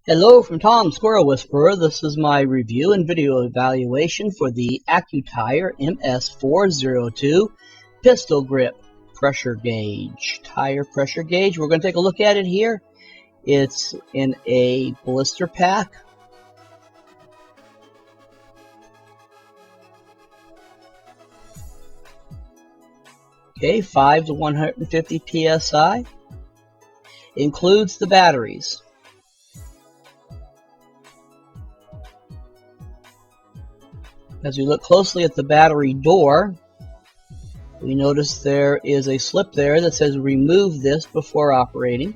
Hello from Tom Squirrel Whisperer. This is my review and video evaluation for the Accutire MS402 pistol grip pressure gauge, tire pressure gauge. We're going to take a look at it here. It's in a blister pack. Okay, 5 to 150 psi. Includes the batteries. As we look closely at the battery door, we notice there is a slip there that says remove this before operating.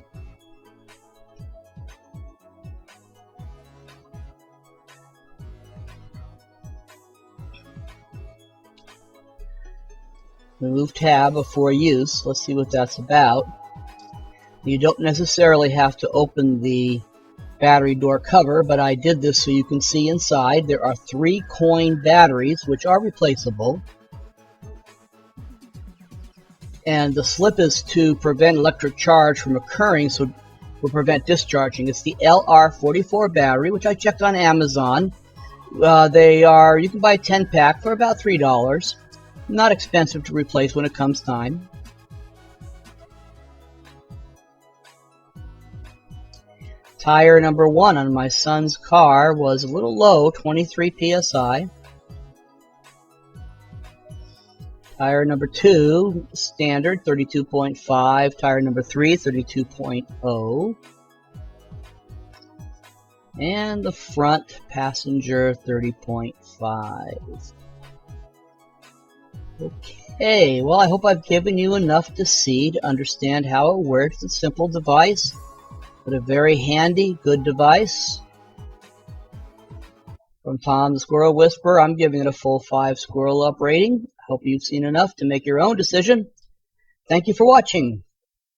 Remove tab before use. Let's see what that's about. You don't necessarily have to open the battery door cover, but I did this so you can see inside. There are 3 coin batteries which are replaceable, and the slip is to prevent electric charge from occurring, so it will prevent discharging. It's the LR44 battery, which I checked on Amazon. You can buy a 10-pack for about $3. Not expensive to replace when it comes time. Tire number 1 on my son's car was a little low, 23 psi. Tire number 2, standard, 32.5. Tire number 3, 32.0. And the front passenger, 30.5. Okay, well, I hope I've given you enough to see to understand how it works. It's a simple device, but a very handy, good device. From Tom the Squirrel Whisperer, I'm giving it a full 5 Squirrel Up rating. I hope you've seen enough to make your own decision. Thank you for watching.